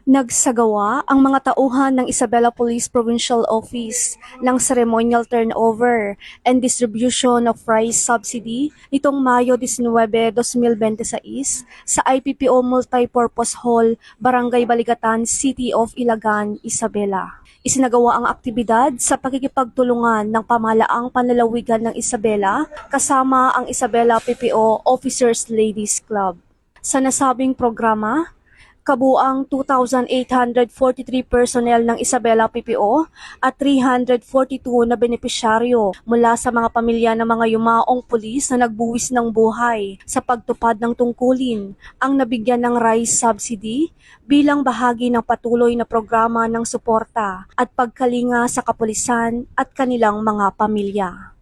Nagsagawa ang mga tauhan ng Isabela Police Provincial Office ng ceremonial turnover and distribution of rice subsidy nitong Mayo 19, 2026 sa IPPO Multipurpose Hall, Barangay Baligatan, City of Ilagan, Isabela. Isinagawa ang aktibidad sa pakikipagtulungan ng pamahalaang panlalawigan ng Isabela kasama ang Isabela PPO Officers Ladies Club. Sa nasabing programa, kabuang 2,843 personnel ng Isabela PPO at 342 na benepisyaryo mula sa mga pamilya ng mga yumaong pulis na nagbuwis ng buhay sa pagtupad ng tungkulin ang nabigyan ng rice subsidy bilang bahagi ng patuloy na programa ng suporta at pagkalinga sa kapulisan at kanilang mga pamilya.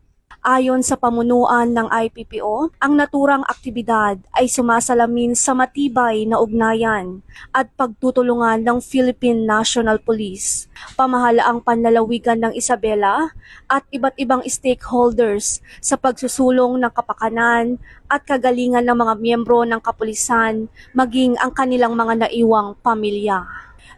Ayon sa pamunuan ng IPPO, ang naturang aktibidad ay sumasalamin sa matibay na ugnayan at pagtutulungan ng Philippine National Police, pamahalaang panlalawigan ng Isabela at iba't ibang stakeholders sa pagsusulong ng kapakanan at kagalingan ng mga miyembro ng kapulisan maging ang kanilang mga naiwang pamilya.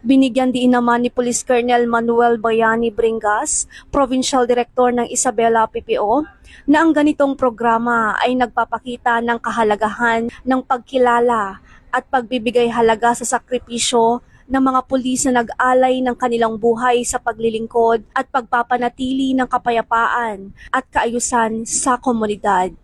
Binigyan din naman ni Police Colonel Manuel Bayani Bringas, Provincial Director ng Isabela PPO, na ang ganitong programa ay nagpapakita ng kahalagahan ng pagkilala at pagbibigay halaga sa sakripisyo ng mga pulis na nag-alay ng kanilang buhay sa paglilingkod at pagpapanatili ng kapayapaan at kaayusan sa komunidad.